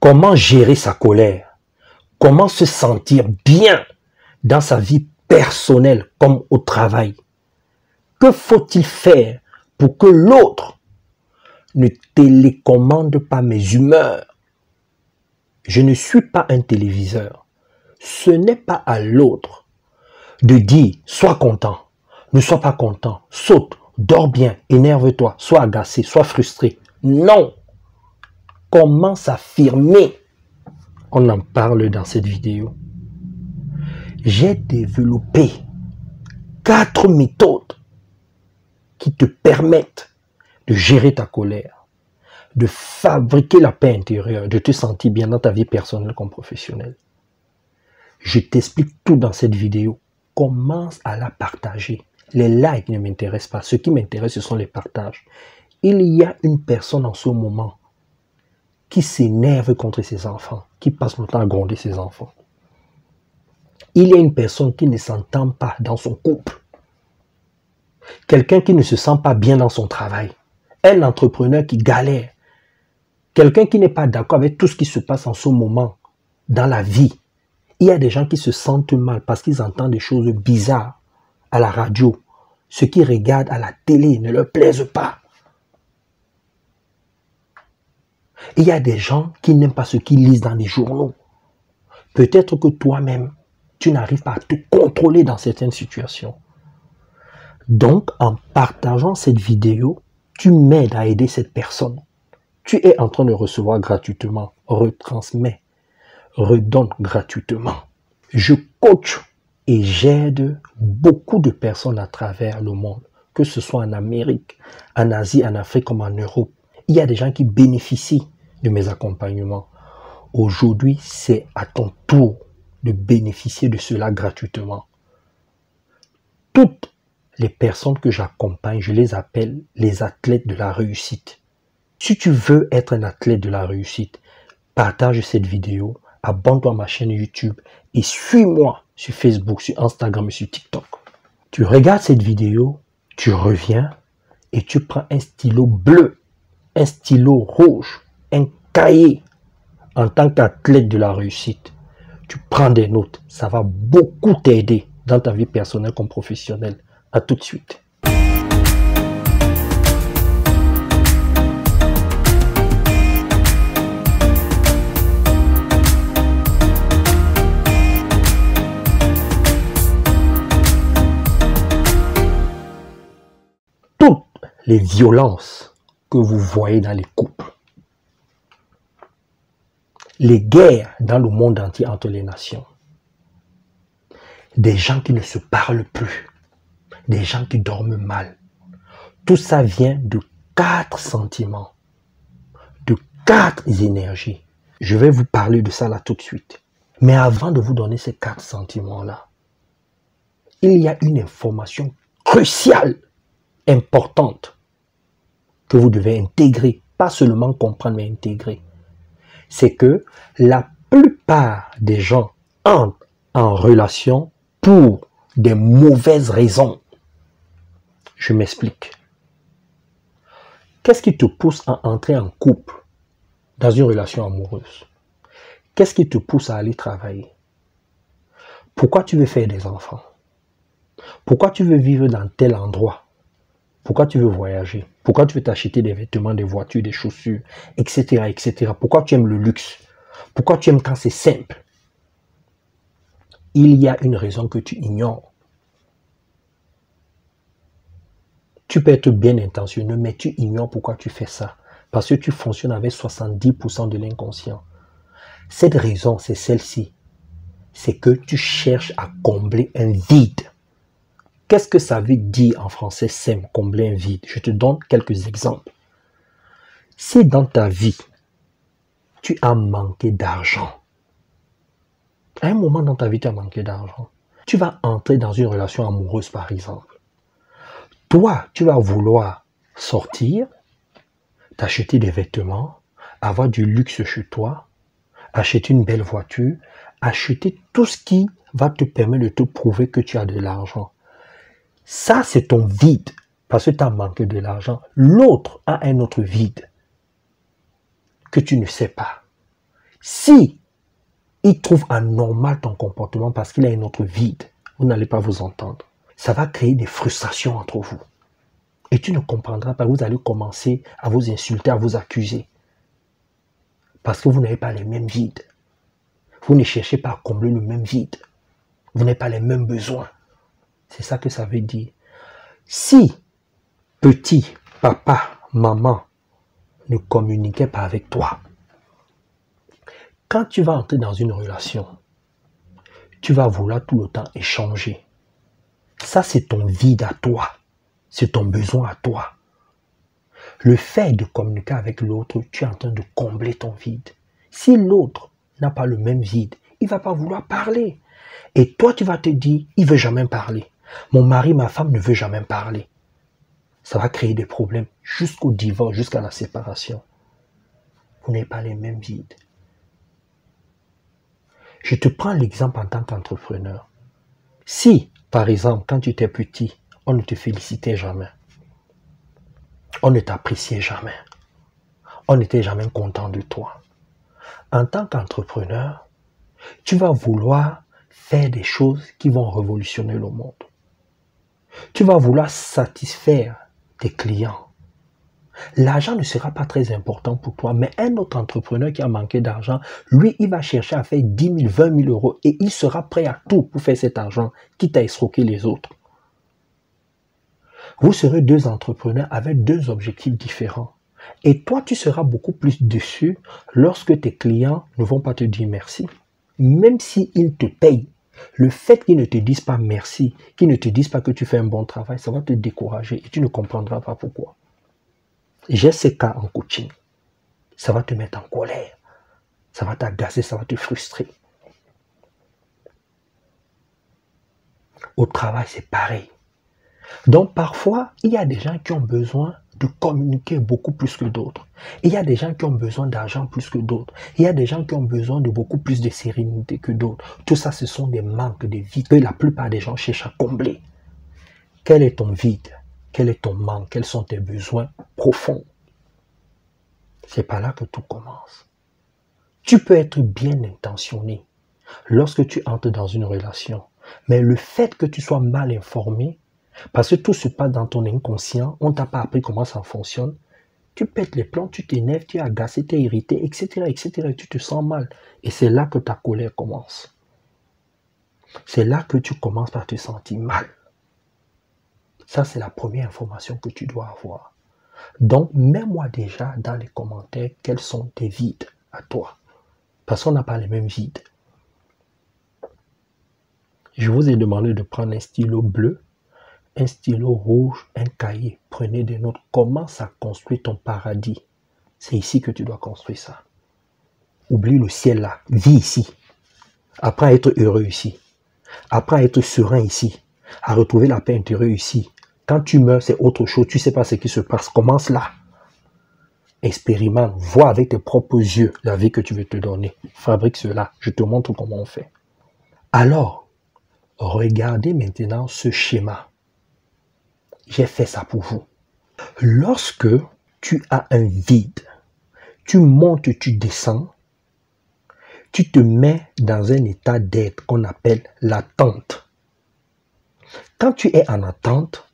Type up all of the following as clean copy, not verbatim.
Comment gérer sa colère? Comment se sentir bien dans sa vie personnelle comme au travail? Que faut-il faire pour que l'autre ne télécommande pas mes humeurs? Je ne suis pas un téléviseur. Ce n'est pas à l'autre de dire « sois content ». Ne sois pas content, saute, dors bien, énerve-toi, sois agacé, sois frustré. Non! Comment s'affirmer? On en parle dans cette vidéo. J'ai développé 4 méthodes qui te permettent de gérer ta colère, de fabriquer la paix intérieure, de te sentir bien dans ta vie personnelle comme professionnelle. Je t'explique tout dans cette vidéo. Commence à la partager. Les likes ne m'intéressent pas. Ce qui m'intéresse, ce sont les partages. Il y a une personne en ce moment qui s'énerve contre ses enfants, qui passe le temps à gronder ses enfants. Il y a une personne qui ne s'entend pas dans son couple. Quelqu'un qui ne se sent pas bien dans son travail. Un entrepreneur qui galère. Quelqu'un qui n'est pas d'accord avec tout ce qui se passe en ce moment dans la vie. Il y a des gens qui se sentent mal parce qu'ils entendent des choses bizarres à la radio. Ce qu'ils regardent à la télé ne leur plaise pas. Il y a des gens qui n'aiment pas ce qu'ils lisent dans les journaux. Peut-être que toi-même, tu n'arrives pas à te contrôler dans certaines situations. Donc, en partageant cette vidéo, tu m'aides à aider cette personne. Tu es en train de recevoir gratuitement, retransmets, redonne gratuitement. Je coach et j'aide beaucoup de personnes à travers le monde, que ce soit en Amérique, en Asie, en Afrique comme en Europe. Il y a des gens qui bénéficient de mes accompagnements. Aujourd'hui, c'est à ton tour de bénéficier de cela gratuitement. Toutes les personnes que j'accompagne, je les appelle les athlètes de la réussite. Si tu veux être un athlète de la réussite, partage cette vidéo, abonne-toi à ma chaîne YouTube et suis-moi sur Facebook, sur Instagram et sur TikTok. Tu regardes cette vidéo, tu reviens et tu prends un stylo bleu, un stylo rouge, un cahier en tant qu'athlète de la réussite. Tu prends des notes, ça va beaucoup t'aider dans ta vie personnelle comme professionnelle. À tout de suite. Toutes les violences que vous voyez dans les couples, les guerres dans le monde entier entre les nations, des gens qui ne se parlent plus, des gens qui dorment mal, tout ça vient de 4 sentiments, de 4 énergies. Je vais vous parler de ça là tout de suite. Mais avant de vous donner ces 4 sentiments-là, il y a une information cruciale, importante, que vous devez intégrer, pas seulement comprendre, mais intégrer. C'est que la plupart des gens entrent en relation pour des mauvaises raisons. Je m'explique. Qu'est-ce qui te pousse à entrer en couple dans une relation amoureuse? Qu'est-ce qui te pousse à aller travailler? Pourquoi tu veux faire des enfants? Pourquoi tu veux vivre dans tel endroit? Pourquoi tu veux voyager? Pourquoi tu veux t'acheter des vêtements, des voitures, des chaussures, etc., etc. Pourquoi tu aimes le luxe? Pourquoi tu aimes quand c'est simple? Il y a une raison que tu ignores. Tu peux être bien intentionné, mais tu ignores pourquoi tu fais ça. Parce que tu fonctionnes avec 70% de l'inconscient. Cette raison, c'est celle-ci. C'est que tu cherches à combler un vide. Qu'est-ce que ça veut dire en français simple, combler un vide? Je te donne quelques exemples. Si dans ta vie, tu as manqué d'argent, à un moment dans ta vie, tu as manqué d'argent, tu vas entrer dans une relation amoureuse par exemple. Toi, tu vas vouloir sortir, t'acheter des vêtements, avoir du luxe chez toi, acheter une belle voiture, acheter tout ce qui va te permettre de te prouver que tu as de l'argent. Ça, c'est ton vide, parce que tu as manqué de l'argent. L'autre a un autre vide que tu ne sais pas. Si il trouve anormal ton comportement parce qu'il a un autre vide, vous n'allez pas vous entendre. Ça va créer des frustrations entre vous. Et tu ne comprendras pas, vous allez commencer à vous insulter, à vous accuser. Parce que vous n'avez pas les mêmes vides. Vous ne cherchez pas à combler le même vide. Vous n'avez pas les mêmes besoins. C'est ça que ça veut dire. Si petit, papa, maman ne communiquaient pas avec toi, quand tu vas entrer dans une relation, tu vas vouloir tout le temps échanger. Ça, c'est ton vide à toi. C'est ton besoin à toi. Le fait de communiquer avec l'autre, tu es en train de combler ton vide. Si l'autre n'a pas le même vide, il ne va pas vouloir parler. Et toi, tu vas te dire, il ne veut jamais parler. Mon mari, ma femme ne veut jamais parler. Ça va créer des problèmes jusqu'au divorce, jusqu'à la séparation. Vous n'avez pas les mêmes vides. Je te prends l'exemple en tant qu'entrepreneur. Si, par exemple, quand tu étais petit, on ne te félicitait jamais, on ne t'appréciait jamais, on n'était jamais content de toi. En tant qu'entrepreneur, tu vas vouloir faire des choses qui vont révolutionner le monde. Tu vas vouloir satisfaire tes clients. L'argent ne sera pas très important pour toi, mais un autre entrepreneur qui a manqué d'argent, lui, il va chercher à faire 10 000, 20 000 euros et il sera prêt à tout pour faire cet argent, quitte à escroquer les autres. Vous serez deux entrepreneurs avec deux objectifs différents. Et toi, tu seras beaucoup plus déçu lorsque tes clients ne vont pas te dire merci. Même s'ils te payent, le fait qu'ils ne te disent pas merci, qu'ils ne te disent pas que tu fais un bon travail, ça va te décourager et tu ne comprendras pas pourquoi. J'ai ces cas en coaching. Ça va te mettre en colère. Ça va t'agacer, ça va te frustrer. Au travail, c'est pareil. Donc parfois, il y a des gens qui ont besoin de communiquer beaucoup plus que d'autres. Il y a des gens qui ont besoin d'argent plus que d'autres. Il y a des gens qui ont besoin de beaucoup plus de sérénité que d'autres. Tout ça, ce sont des manques de vie que la plupart des gens cherchent à combler. Quel est ton vide? Quel est ton manque? Quels sont tes besoins profonds? C'est par là que tout commence. Tu peux être bien intentionné lorsque tu entres dans une relation. Mais le fait que tu sois mal informé, parce que tout se passe dans ton inconscient, on ne t'a pas appris comment ça fonctionne, tu pètes les plombs, tu t'énerves, tu es agacé, tu es irrité, etc., etc., et tu te sens mal. Et c'est là que ta colère commence. C'est là que tu commences par te sentir mal. Ça, c'est la première information que tu dois avoir. Donc, mets-moi déjà dans les commentaires quels sont tes vides à toi. Parce qu'on n'a pas les mêmes vides. Je vous ai demandé de prendre un stylo bleu, un stylo rouge, un cahier. Prenez des notes. Commence à construire ton paradis. C'est ici que tu dois construire ça. Oublie le ciel là. Vis ici. Apprends à être heureux ici. Apprends à être serein ici. À retrouver la paix intérieure ici. Quand tu meurs, c'est autre chose. Tu ne sais pas ce qui se passe. Commence là. Expérimente. Vois avec tes propres yeux la vie que tu veux te donner. Fabrique cela. Je te montre comment on fait. Alors, regardez maintenant ce schéma. J'ai fait ça pour vous. Lorsque tu as un vide, tu montes, tu descends, tu te mets dans un état d'être qu'on appelle l'attente. Quand tu es en attente,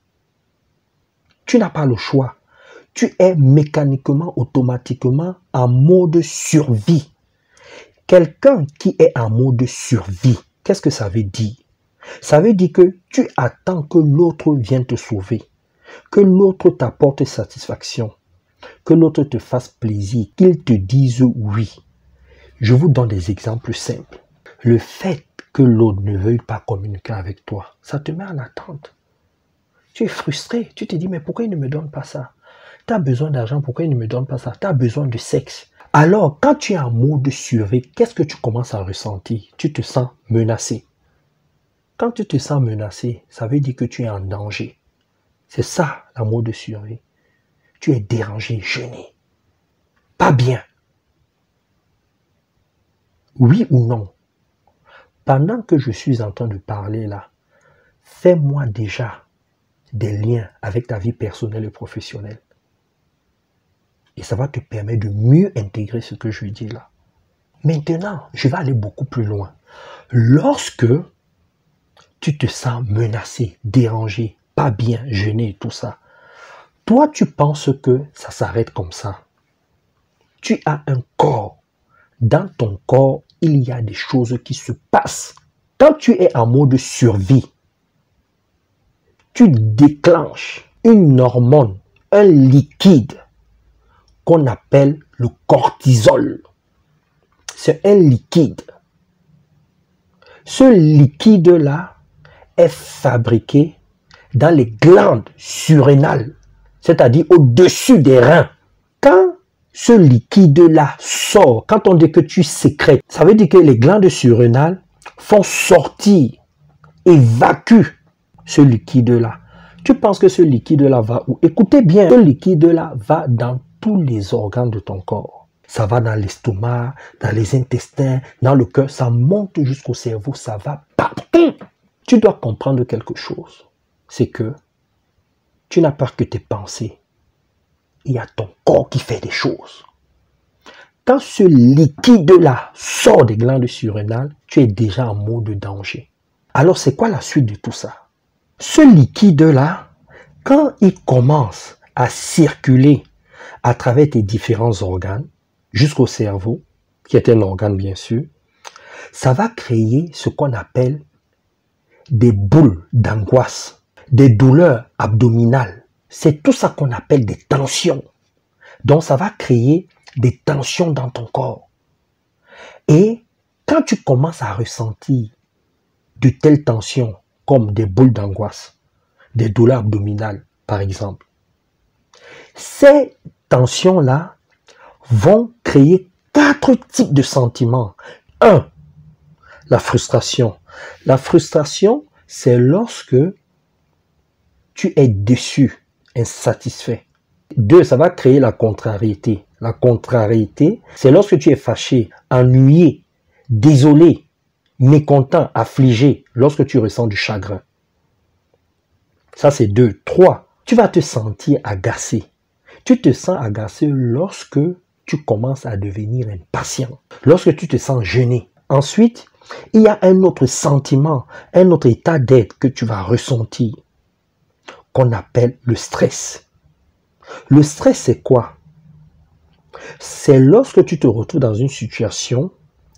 tu n'as pas le choix. Tu es mécaniquement, automatiquement en mode survie. Quelqu'un qui est en mode survie, qu'est-ce que ça veut dire? Ça veut dire que tu attends que l'autre vienne te sauver, que l'autre t'apporte satisfaction, que l'autre te fasse plaisir, qu'il te dise oui. Je vous donne des exemples simples. Le fait que l'autre ne veuille pas communiquer avec toi, ça te met en attente. Tu es frustré, tu te dis mais pourquoi il ne me donne pas ça? Tu as besoin d'argent, pourquoi il ne me donne pas ça? Tu as besoin de sexe. Alors quand tu es en mode survie, qu'est-ce que tu commences à ressentir? Tu te sens menacé. Quand tu te sens menacé, ça veut dire que tu es en danger. C'est ça, la mode survie. Tu es dérangé, gêné. Pas bien. Oui ou non? Pendant que je suis en train de parler là, fais-moi déjà des liens avec ta vie personnelle et professionnelle. Et ça va te permettre de mieux intégrer ce que je dis là. Maintenant, je vais aller beaucoup plus loin. Lorsque tu te sens menacé, dérangé, pas bien, gêné, tout ça, toi, tu penses que ça s'arrête comme ça. Tu as un corps. Dans ton corps, il y a des choses qui se passent. Quand tu es en mode survie, tu déclenches une hormone, un liquide qu'on appelle le cortisol. C'est un liquide. Ce liquide-là est fabriqué dans les glandes surrénales, c'est-à-dire au-dessus des reins. Quand ce liquide-là sort, quand on dit que tu sécrètes, ça veut dire que les glandes surrénales font sortir, évacuent ce liquide-là. Tu penses que ce liquide-là va où? Écoutez bien, ce liquide-là va dans tous les organes de ton corps. Ça va dans l'estomac, dans les intestins, dans le cœur, ça monte jusqu'au cerveau, ça va partout. Tu dois comprendre quelque chose, c'est que tu n'as pas que tes pensées. Il y a ton corps qui fait des choses. Quand ce liquide-là sort des glandes surrénales, tu es déjà en mode danger. Alors, c'est quoi la suite de tout ça? Ce liquide-là, quand il commence à circuler à travers tes différents organes, jusqu'au cerveau, qui est un organe bien sûr, ça va créer ce qu'on appelle des boules d'angoisse, des douleurs abdominales. C'est tout ça qu'on appelle des tensions. Donc, ça va créer des tensions dans ton corps. Et quand tu commences à ressentir de telles tensions, comme des boules d'angoisse, des douleurs abdominales, par exemple, ces tensions-là vont créer 4 types de sentiments. 1. La frustration. La frustration, c'est lorsque tu es déçu, insatisfait. 2. Ça va créer la contrariété. La contrariété, c'est lorsque tu es fâché, ennuyé, désolé, mécontent, affligé, lorsque tu ressens du chagrin. Ça, c'est 2. 3. Tu vas te sentir agacé. Tu te sens agacé lorsque tu commences à devenir impatient, lorsque tu te sens gêné. Ensuite, il y a un autre sentiment, un autre état d'être que tu vas ressentir, qu'on appelle le stress. Le stress, c'est quoi? C'est lorsque tu te retrouves dans une situation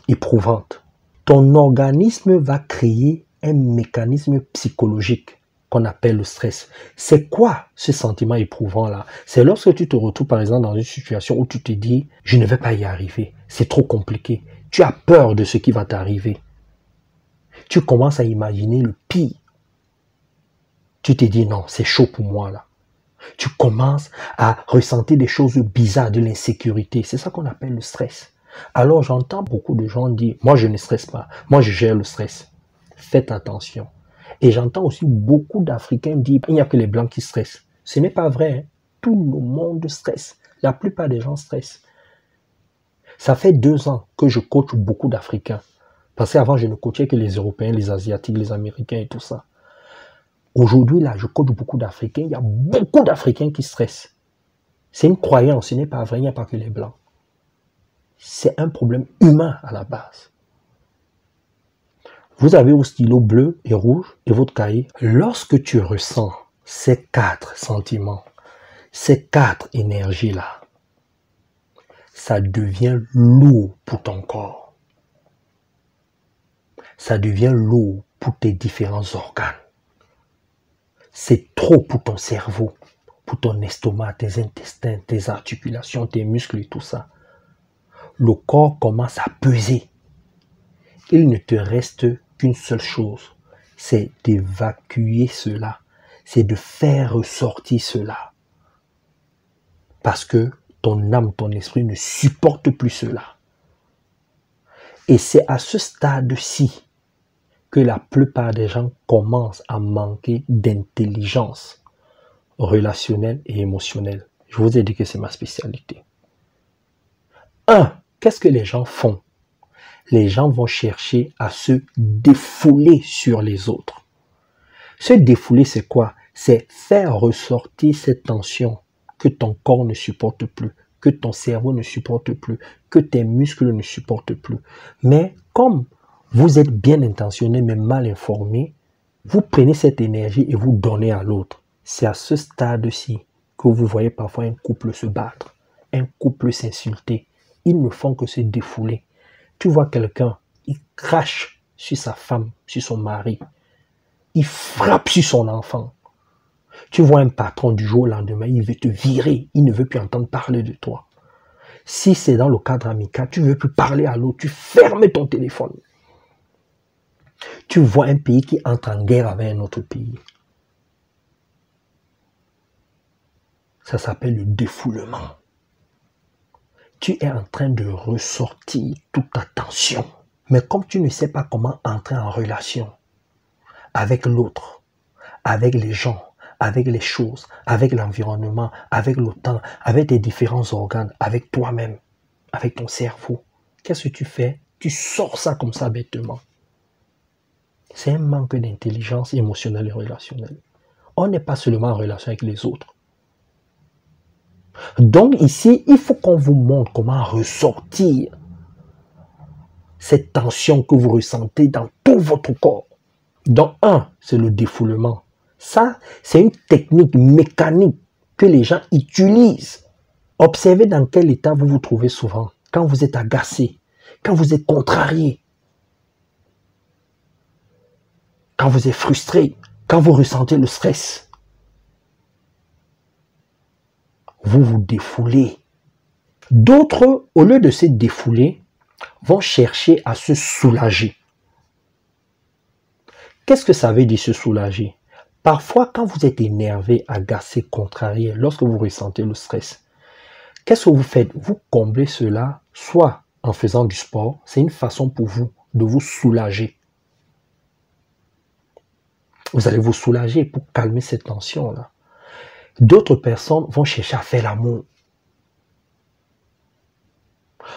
éprouvante. Ton organisme va créer un mécanisme psychologique qu'on appelle le stress. C'est quoi ce sentiment éprouvant-là? C'est lorsque tu te retrouves par exemple dans une situation où tu te dis « je ne vais pas y arriver, c'est trop compliqué ». Tu as peur de ce qui va t'arriver. Tu commences à imaginer le pire. Tu te dis « non, c'est chaud pour moi là ». Tu commences à ressentir des choses bizarres, de l'insécurité. C'est ça qu'on appelle le stress. Alors j'entends beaucoup de gens dire « moi je ne stresse pas, moi je gère le stress ». Faites attention. Et j'entends aussi beaucoup d'Africains dire « il n'y a que les Blancs qui stressent ». Ce n'est pas vrai. Hein. Tout le monde stresse. La plupart des gens stressent. Ça fait 2 ans que je coach beaucoup d'Africains. Parce qu'avant, je ne coachais que les Européens, les Asiatiques, les Américains et tout ça. Aujourd'hui, là, je coach beaucoup d'Africains. Il y a beaucoup d'Africains qui stressent. C'est une croyance, ce n'est pas vrai, il n'y a pas que les Blancs. C'est un problème humain à la base. Vous avez vos stylos bleus et rouges et votre cahier. Lorsque tu ressens ces 4 sentiments, ces 4 énergies-là, ça devient lourd pour ton corps. Ça devient lourd pour tes différents organes. C'est trop pour ton cerveau, pour ton estomac, tes intestins, tes articulations, tes muscles et tout ça. Le corps commence à peser. Il ne te reste qu'une seule chose, c'est d'évacuer cela, c'est de faire ressortir cela. Parce que ton âme, ton esprit ne supporte plus cela. Et c'est à ce stade-ci que la plupart des gens commencent à manquer d'intelligence relationnelle et émotionnelle. Je vous ai dit que c'est ma spécialité. 1. Qu'est-ce que les gens font? Les gens vont chercher à se défouler sur les autres. Se défouler, c'est quoi? C'est faire ressortir cette tension que ton corps ne supporte plus, que ton cerveau ne supporte plus, que tes muscles ne supportent plus. Mais comme vous êtes bien intentionné mais mal informé, vous prenez cette énergie et vous donnez à l'autre. C'est à ce stade-ci que vous voyez parfois un couple se battre, un couple s'insulter. Ils ne font que se défouler. Tu vois quelqu'un, il crache sur sa femme, sur son mari. Il frappe sur son enfant. Tu vois un patron du jour au lendemain, il veut te virer. Il ne veut plus entendre parler de toi. Si c'est dans le cadre amical, tu ne veux plus parler à l'autre. Tu fermes ton téléphone. Tu vois un pays qui entre en guerre avec un autre pays. Ça s'appelle le défoulement. Tu es en train de ressortir toute ta tension. Mais comme tu ne sais pas comment entrer en relation avec l'autre, avec les gens, avec les choses, avec l'environnement, avec le temps, avec tes différents organes, avec toi-même, avec ton cerveau, qu'est-ce que tu fais? Tu sors ça comme ça bêtement. C'est un manque d'intelligence émotionnelle et relationnelle. On n'est pas seulement en relation avec les autres. Donc ici, il faut qu'on vous montre comment ressortir cette tension que vous ressentez dans tout votre corps. Donc c'est le défoulement. Ça, c'est une technique mécanique que les gens utilisent. Observez dans quel état vous vous trouvez souvent. Quand vous êtes agacé, quand vous êtes contrarié, quand vous êtes frustré, quand vous ressentez le stress. Vous vous défoulez. D'autres, au lieu de se défouler, vont chercher à se soulager. Qu'est-ce que ça veut dire se soulager? Parfois, quand vous êtes énervé, agacé, contrarié, lorsque vous ressentez le stress, qu'est-ce que vous faites? Vous comblez cela, soit en faisant du sport, c'est une façon pour vous de vous soulager. Vous allez vous soulager pour calmer cette tension-là. D'autres personnes vont chercher à faire l'amour.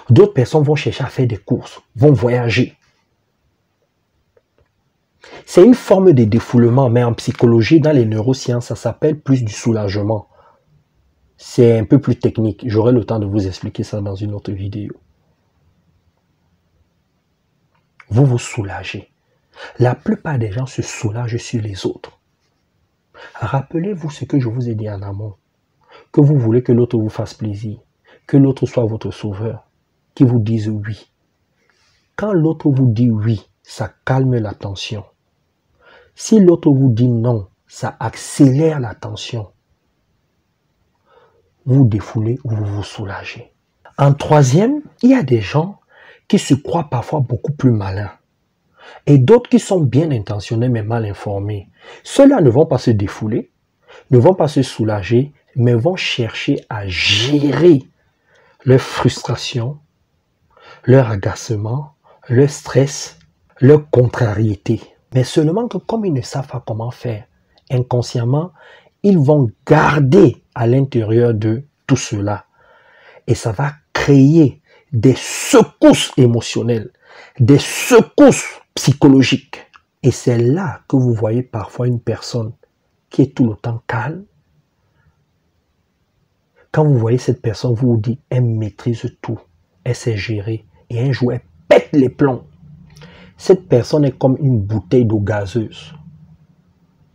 D'autres personnes vont chercher à faire des courses, vont voyager. C'est une forme de défoulement, mais en psychologie, dans les neurosciences, ça s'appelle plus du soulagement. C'est un peu plus technique. J'aurai le temps de vous expliquer ça dans une autre vidéo. Vous vous soulagez. La plupart des gens se soulagent sur les autres. Rappelez-vous ce que je vous ai dit en amont. Que vous voulez que l'autre vous fasse plaisir. Que l'autre soit votre sauveur. Qu'il vous dise oui. Quand l'autre vous dit oui, ça calme la tension. Si l'autre vous dit non, ça accélère la tension. Vous vous défoulez ou vous vous soulagez. En troisième, il y a des gens qui se croient parfois beaucoup plus malins. Et d'autres qui sont bien intentionnés mais mal informés. Ceux-là ne vont pas se défouler, ne vont pas se soulager, mais vont chercher à gérer leur frustration, leur agacement, leur stress, leur contrariété. Mais seulement que comme ils ne savent pas comment faire, inconsciemment, ils vont garder à l'intérieur de tout cela. Et ça va créer des secousses émotionnelles, des secousses psychologiques. Et c'est là que vous voyez parfois une personne qui est tout le temps calme. Quand vous voyez cette personne, vous vous dites, elle maîtrise tout, elle sait gérer. Et un jour, elle pète les plombs. Cette personne est comme une bouteille d'eau gazeuse.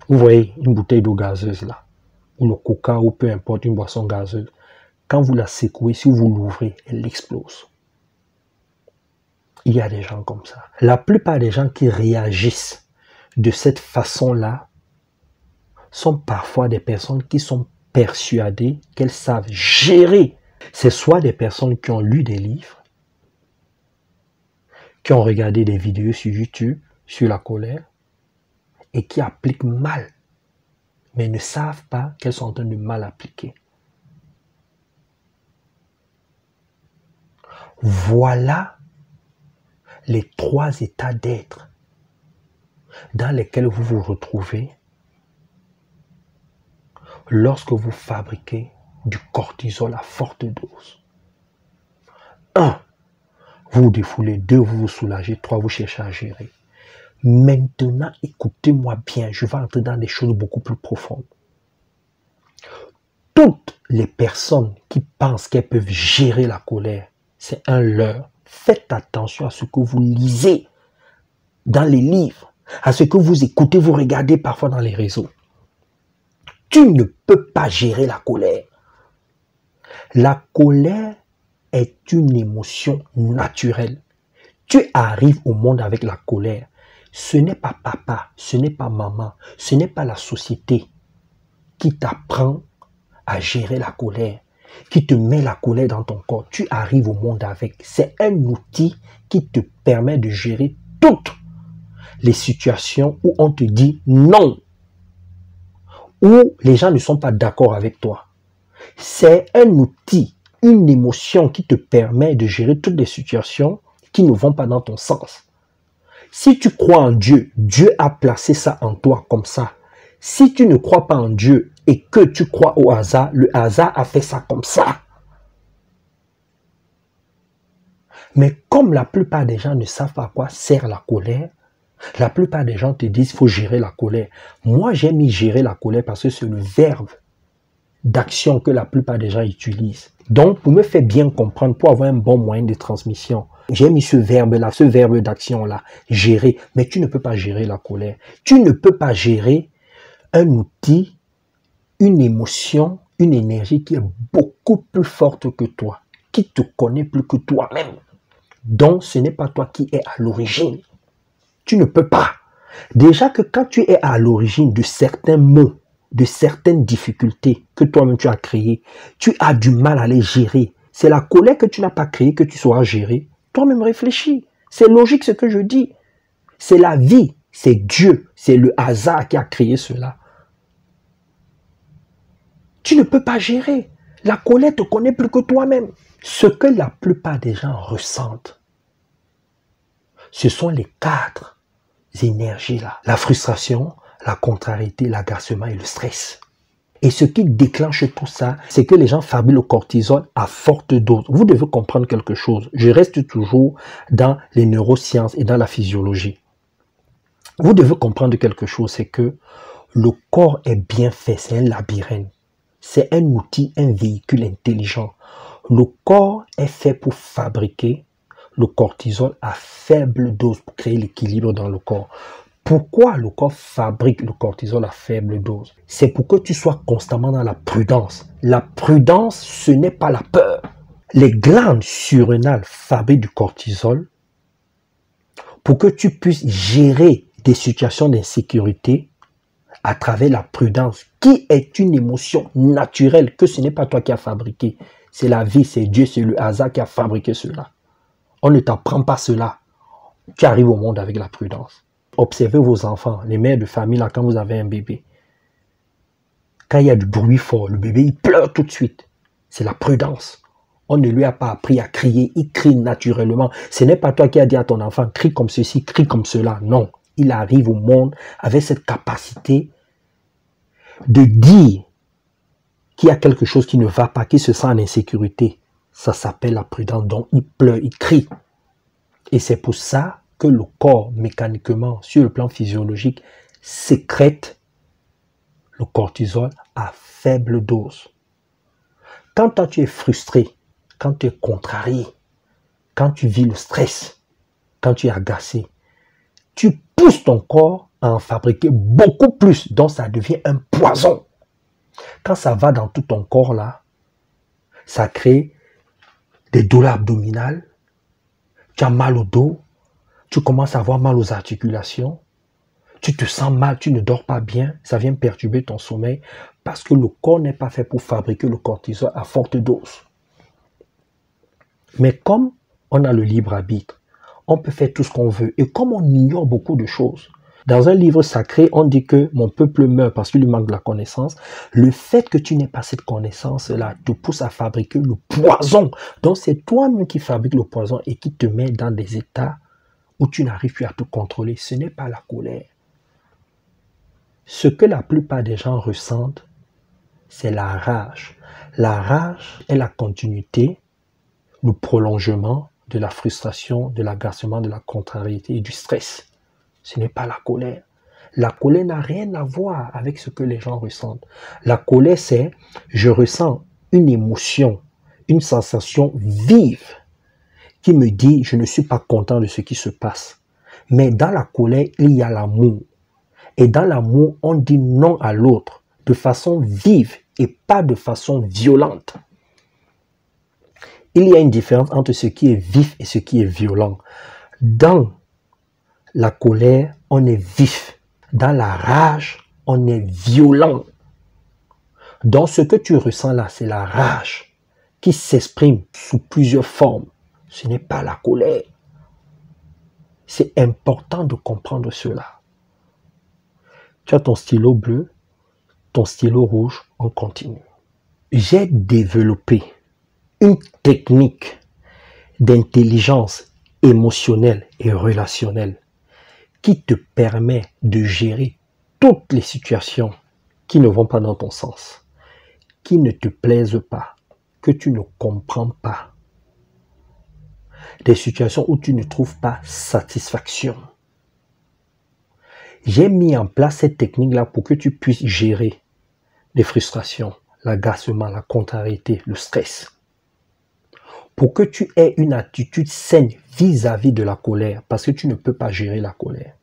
Vous voyez une bouteille d'eau gazeuse là, ou le coca, ou peu importe, une boisson gazeuse. Quand vous la secouez, si vous l'ouvrez, elle explose. Il y a des gens comme ça. La plupart des gens qui réagissent de cette façon-là sont parfois des personnes qui sont persuadées qu'elles savent gérer. C'est soit des personnes qui ont lu des livres, qui ont regardé des vidéos sur YouTube, sur la colère, et qui appliquent mal, mais ne savent pas qu'elles sont en train de mal appliquer. Voilà les 3 états d'être dans lesquels vous vous retrouvez lorsque vous fabriquez du cortisol à forte dose. 1. Vous vous défoulez. 2. Vous vous soulagez. 3. Vous cherchez à gérer. Maintenant, écoutez-moi bien. Je vais entrer dans des choses beaucoup plus profondes. Toutes les personnes qui pensent qu'elles peuvent gérer la colère, c'est un leurre. Faites attention à ce que vous lisez dans les livres, à ce que vous écoutez, vous regardez parfois dans les réseaux. Tu ne peux pas gérer la colère. La colère est une émotion naturelle. Tu arrives au monde avec la colère. Ce n'est pas papa, ce n'est pas maman, ce n'est pas la société qui t'apprend à gérer la colère, qui te met la colère dans ton corps. Tu arrives au monde avec. C'est un outil qui te permet de gérer toutes les situations où on te dit non, où les gens ne sont pas d'accord avec toi. C'est un outil, une émotion qui te permet de gérer toutes les situations qui ne vont pas dans ton sens. Si tu crois en Dieu, Dieu a placé ça en toi comme ça. Si tu ne crois pas en Dieu et que tu crois au hasard, le hasard a fait ça comme ça. Mais comme la plupart des gens ne savent pas à quoi sert la colère, la plupart des gens te disent qu'il faut gérer la colère. Moi, j'ai mis gérer la colère parce que c'est le verbe d'action que la plupart des gens utilisent. Donc, pour me faire bien comprendre, pour avoir un bon moyen de transmission, j'ai mis ce verbe-là, ce verbe d'action-là, gérer. Mais tu ne peux pas gérer la colère. Tu ne peux pas gérer un outil, une émotion, une énergie qui est beaucoup plus forte que toi, qui te connaît plus que toi-même. Donc, ce n'est pas toi qui es à l'origine. Tu ne peux pas. Déjà que quand tu es à l'origine de certains mots, de certaines difficultés que toi-même tu as créées, tu as du mal à les gérer. C'est la colère que tu n'as pas créée que tu sauras gérer. Toi-même réfléchis. C'est logique ce que je dis. C'est la vie, c'est Dieu, c'est le hasard qui a créé cela. Tu ne peux pas gérer. La colère te connaît plus que toi-même. Ce que la plupart des gens ressentent, ce sont les 4 énergies-là. La frustration, la contrariété, l'agacement et le stress. Et ce qui déclenche tout ça, c'est que les gens fabriquent le cortisol à forte dose. Vous devez comprendre quelque chose. Je reste toujours dans les neurosciences et dans la physiologie. Vous devez comprendre quelque chose, c'est que le corps est bien fait, c'est un labyrinthe. C'est un outil, un véhicule intelligent. Le corps est fait pour fabriquer le cortisol à faible dose pour créer l'équilibre dans le corps. Pourquoi le corps fabrique le cortisol à faible dose? C'est pour que tu sois constamment dans la prudence. La prudence, ce n'est pas la peur. Les glandes surrénales fabriquent du cortisol pour que tu puisses gérer des situations d'insécurité à travers la prudence, qui est une émotion naturelle que ce n'est pas toi qui as fabriqué. C'est la vie, c'est Dieu, c'est le hasard qui a fabriqué cela. On ne t'apprend pas cela. Tu arrives au monde avec la prudence. Observez vos enfants, les mères de famille, là, quand vous avez un bébé. Quand il y a du bruit fort, le bébé, il pleure tout de suite. C'est la prudence. On ne lui a pas appris à crier, il crie naturellement. Ce n'est pas toi qui as dit à ton enfant, crie comme ceci, crie comme cela. Non, il arrive au monde avec cette capacité de dire qu'il y a quelque chose qui ne va pas, qu'il se sent en insécurité. Ça s'appelle la prudence. Donc, il pleure, il crie. Et c'est pour ça que le corps, mécaniquement, sur le plan physiologique, sécrète le cortisol à faible dose. Quand toi, tu es frustré, quand tu es contrarié, quand tu vis le stress, quand tu es agacé, tu pousses ton corps à en fabriquer beaucoup plus, donc ça devient un poison. Quand ça va dans tout ton corps là, ça crée des douleurs abdominales, tu as mal au dos, tu commences à avoir mal aux articulations, tu te sens mal, tu ne dors pas bien, ça vient perturber ton sommeil parce que le corps n'est pas fait pour fabriquer le cortisol à forte dose. Mais comme on a le libre arbitre, on peut faire tout ce qu'on veut et comme on ignore beaucoup de choses, dans un livre sacré, on dit que mon peuple meurt parce qu'il lui manque de la connaissance. Le fait que tu n'aies pas cette connaissance-là te pousse à fabriquer le poison. Donc c'est toi-même qui fabriques le poison et qui te met dans des états où tu n'arrives plus à te contrôler. Ce n'est pas la colère. Ce que la plupart des gens ressentent, c'est la rage. La rage est la continuité, le prolongement de la frustration, de l'agacement, de la contrariété et du stress. Ce n'est pas la colère. La colère n'a rien à voir avec ce que les gens ressentent. La colère, c'est je ressens une émotion, une sensation vive qui me dit je ne suis pas content de ce qui se passe. Mais dans la colère, il y a l'amour. Et dans l'amour, on dit non à l'autre de façon vive et pas de façon violente. Il y a une différence entre ce qui est vif et ce qui est violent. Dans la colère, on est vif. Dans la rage, on est violent. Donc ce que tu ressens là, c'est la rage qui s'exprime sous plusieurs formes. Ce n'est pas la colère. C'est important de comprendre cela. Tu as ton stylo bleu, ton stylo rouge, on continue. J'ai développé une technique d'intelligence émotionnelle et relationnelle qui te permet de gérer toutes les situations qui ne vont pas dans ton sens, qui ne te plaisent pas, que tu ne comprends pas, des situations où tu ne trouves pas satisfaction. J'ai mis en place cette technique-là pour que tu puisses gérer les frustrations, l'agacement, la contrariété, le stress. Pour que tu aies une attitude saine vis-à-vis de la colère, parce que tu ne peux pas gérer la colère.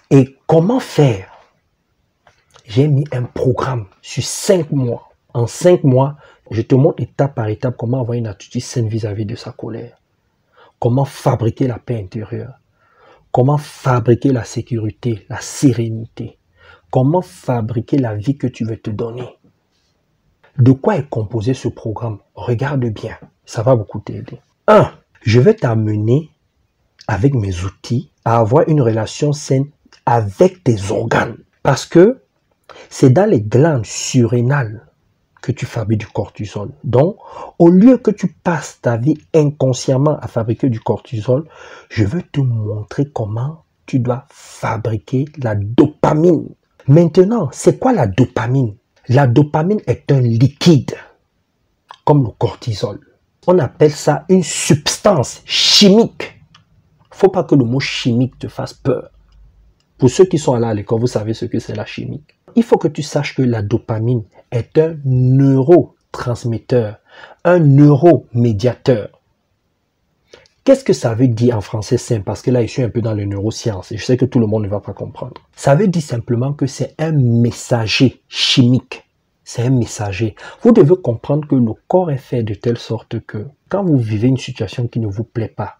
Et comment faire? J'ai mis un programme sur 5 mois. En 5 mois, je te montre étape par étape comment avoir une attitude saine vis-à-vis de sa colère. Comment fabriquer la paix intérieure. Comment fabriquer la sécurité, la sérénité. Comment fabriquer la vie que tu veux te donner. De quoi est composé ce programme? Regarde bien, ça va beaucoup t'aider. 1. Je vais t'amener avec mes outils à avoir une relation saine avec tes organes. Parce que c'est dans les glandes surrénales que tu fabriques du cortisol. Donc, au lieu que tu passes ta vie inconsciemment à fabriquer du cortisol, je veux te montrer comment tu dois fabriquer la dopamine. Maintenant, c'est quoi la dopamine? La dopamine est un liquide, comme le cortisol. On appelle ça une substance chimique. Il ne faut pas que le mot chimique te fasse peur. Pour ceux qui sont allés à l'école, vous savez ce que c'est la chimique. Il faut que tu saches que la dopamine est un neurotransmetteur, un neuromédiateur. Qu'est-ce que ça veut dire en français simple? Parce que là, je suis un peu dans les neurosciences et je sais que tout le monde ne va pas comprendre. Ça veut dire simplement que c'est un messager chimique. C'est un messager. Vous devez comprendre que le corps est fait de telle sorte que quand vous vivez une situation qui ne vous plaît pas,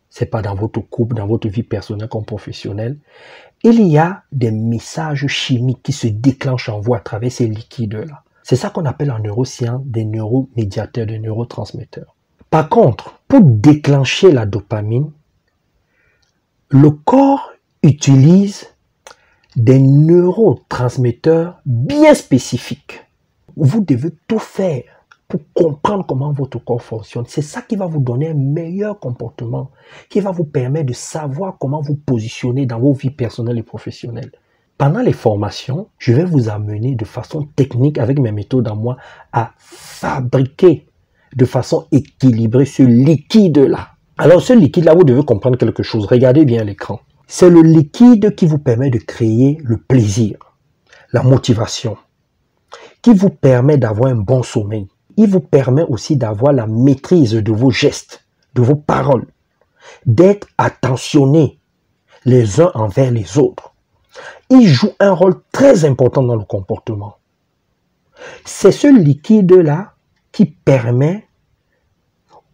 c'est pas dans votre couple, dans votre vie personnelle comme professionnelle, il y a des messages chimiques qui se déclenchent en vous à travers ces liquides-là. C'est ça qu'on appelle en neurosciences des neuromédiateurs, des neurotransmetteurs. Par contre, pour déclencher la dopamine, le corps utilise des neurotransmetteurs bien spécifiques. Vous devez tout faire pour comprendre comment votre corps fonctionne. C'est ça qui va vous donner un meilleur comportement, qui va vous permettre de savoir comment vous positionner dans vos vies personnelles et professionnelles. Pendant les formations, je vais vous amener de façon technique, avec mes méthodes à moi, à fabriquer de façon équilibrée ce liquide-là. Alors ce liquide-là, vous devez comprendre quelque chose. Regardez bien l'écran. C'est le liquide qui vous permet de créer le plaisir, la motivation, qui vous permet d'avoir un bon sommeil. Il vous permet aussi d'avoir la maîtrise de vos gestes, de vos paroles, d'être attentionné les uns envers les autres. Il joue un rôle très important dans le comportement. C'est ce liquide-là qui permet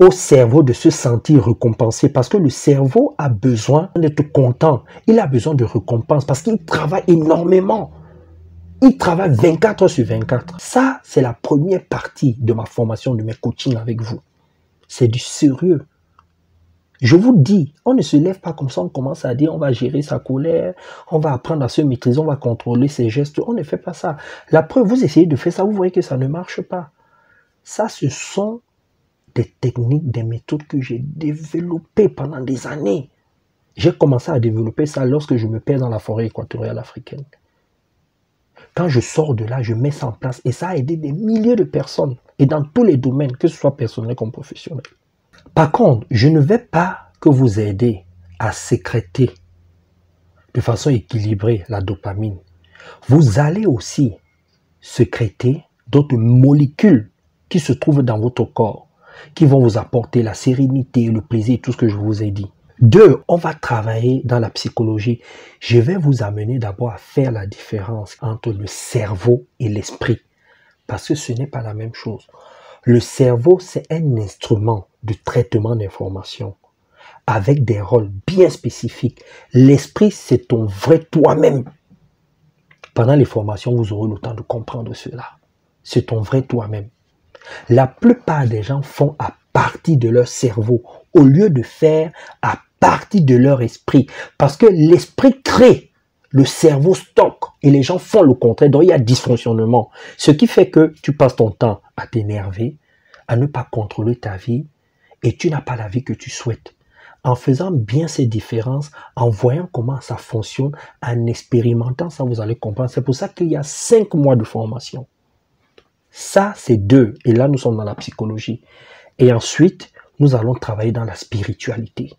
au cerveau de se sentir récompensé parce que le cerveau a besoin d'être content. Il a besoin de récompense parce qu'il travaille énormément. Il travaille 24 heures sur 24. Ça, c'est la première partie de ma formation, de mes coachings avec vous. C'est du sérieux. Je vous dis, on ne se lève pas comme ça, on commence à dire on va gérer sa colère, on va apprendre à se maîtriser, on va contrôler ses gestes. On ne fait pas ça. La preuve, vous essayez de faire ça, vous voyez que ça ne marche pas. Ça, ce sont des techniques, des méthodes que j'ai développées pendant des années. J'ai commencé à développer ça lorsque je me perds dans la forêt équatoriale africaine. Quand je sors de là, je mets ça en place et ça a aidé des milliers de personnes et dans tous les domaines, que ce soit personnel comme professionnel. Par contre, je ne vais pas que vous aider à sécréter de façon équilibrée la dopamine, vous allez aussi sécréter d'autres molécules qui se trouvent dans votre corps, qui vont vous apporter la sérénité, le plaisir, tout ce que je vous ai dit. 2, on va travailler dans la psychologie. Je vais vous amener d'abord à faire la différence entre le cerveau et l'esprit, parce que ce n'est pas la même chose. Le cerveau, c'est un instrument de traitement d'informations avec des rôles bien spécifiques. L'esprit, c'est ton vrai toi-même. Pendant les formations, vous aurez le temps de comprendre cela. C'est ton vrai toi-même. La plupart des gens font à partir de leur cerveau au lieu de faire à partir de leur esprit. Parce que l'esprit crée, le cerveau stocke et les gens font le contraire. Donc il y a dysfonctionnement. Ce qui fait que tu passes ton temps à t'énerver, à ne pas contrôler ta vie et tu n'as pas la vie que tu souhaites. En faisant bien ces différences, en voyant comment ça fonctionne, en expérimentant ça, vous allez comprendre. C'est pour ça qu'il y a 5 mois de formation. Ça, c'est 2. Et là, nous sommes dans la psychologie. Et ensuite, nous allons travailler dans la spiritualité.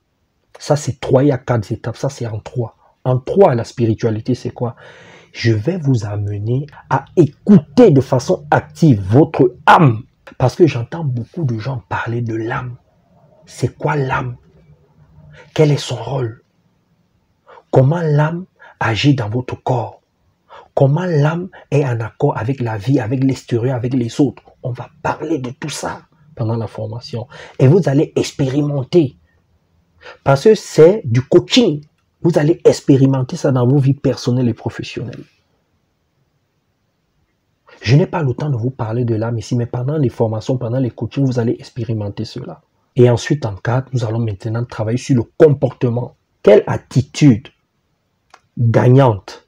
Ça, c'est 3. Il y a 4 étapes. Ça, c'est en 3. En 3, la spiritualité, c'est quoi? Je vais vous amener à écouter de façon active votre âme. Parce que j'entends beaucoup de gens parler de l'âme. C'est quoi l'âme? Quel est son rôle? Comment l'âme agit dans votre corps? Comment l'âme est en accord avec la vie, avec l'extérieur, avec les autres? On va parler de tout ça pendant la formation. Et vous allez expérimenter. Parce que c'est du coaching. Vous allez expérimenter ça dans vos vies personnelles et professionnelles. Je n'ai pas le temps de vous parler de l'âme ici, mais pendant les formations, pendant les coachings, vous allez expérimenter cela. Et ensuite, en 4, nous allons maintenant travailler sur le comportement. Quelle attitude gagnante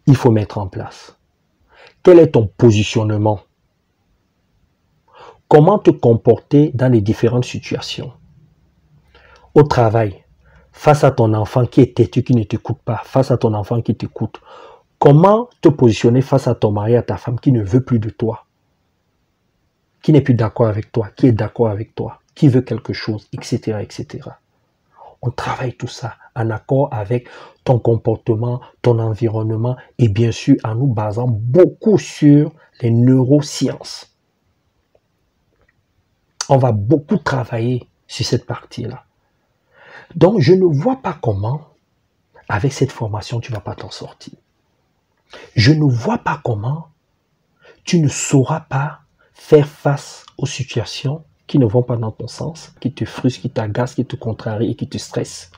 il faut mettre en place? Quel est ton positionnement? Comment te comporter dans les différentes situations? Au travail, face à ton enfant qui est têtu, qui ne t'écoute pas, face à ton enfant qui t'écoute, comment te positionner face à ton mari, à ta femme qui ne veut plus de toi, qui n'est plus d'accord avec toi, qui est d'accord avec toi, qui veut quelque chose, etc., etc. On travaille tout ça en accord avec ton comportement, ton environnement et bien sûr en nous basant beaucoup sur les neurosciences. On va beaucoup travailler sur cette partie-là. Donc, je ne vois pas comment, avec cette formation, tu ne vas pas t'en sortir. Je ne vois pas comment tu ne sauras pas faire face aux situations qui ne vont pas dans ton sens, qui te frustrent, qui t'agacent, qui te contrarient et qui te stressent.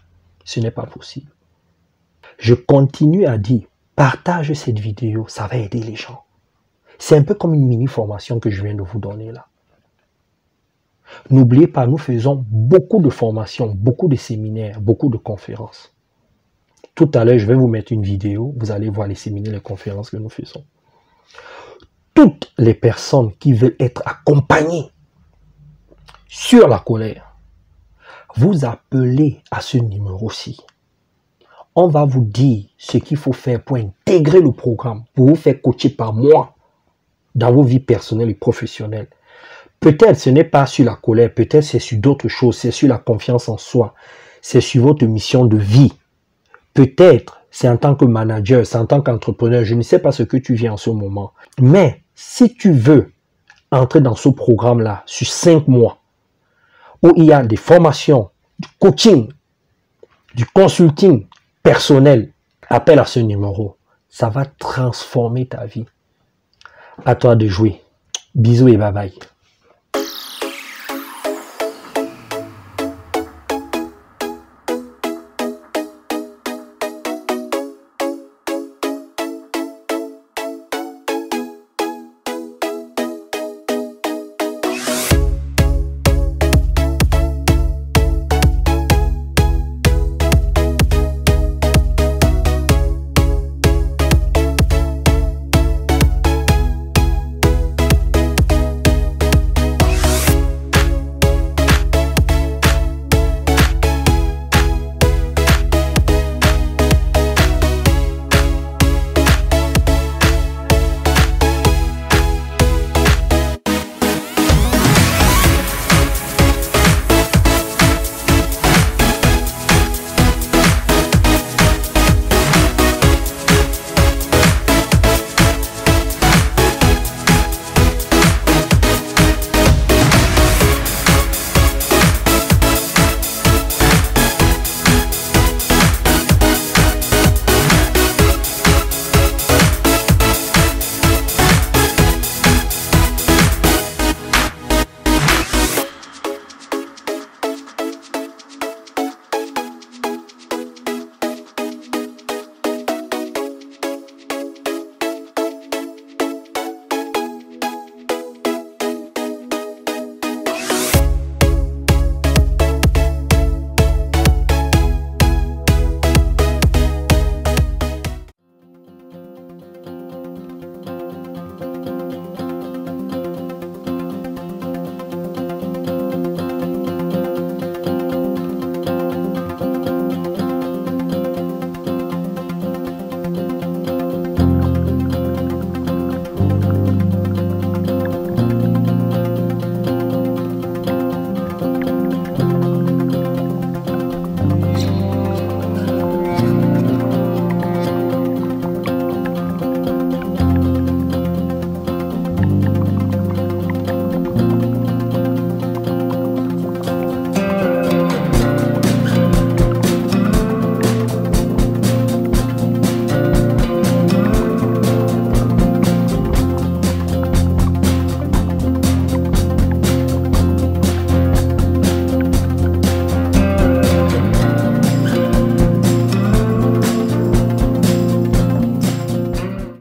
Ce n'est pas possible. Je continue à dire, partage cette vidéo, ça va aider les gens. C'est un peu comme une mini-formation que je viens de vous donner là. N'oubliez pas, nous faisons beaucoup de formations, beaucoup de séminaires, beaucoup de conférences. Tout à l'heure, je vais vous mettre une vidéo, vous allez voir les séminaires, les conférences que nous faisons. Toutes les personnes qui veulent être accompagnées sur la colère, vous appelez à ce numéro-ci. On va vous dire ce qu'il faut faire pour intégrer le programme, pour vous faire coacher par moi dans vos vies personnelles et professionnelles. Peut-être ce n'est pas sur la colère, peut-être c'est sur d'autres choses, c'est sur la confiance en soi, c'est sur votre mission de vie. Peut-être c'est en tant que manager, c'est en tant qu'entrepreneur, je ne sais pas ce que tu vis en ce moment. Mais si tu veux entrer dans ce programme-là sur 5 mois, où il y a des formations, du coaching, du consulting personnel, appelle à ce numéro. Ça va transformer ta vie. À toi de jouer. Bisous et bye bye.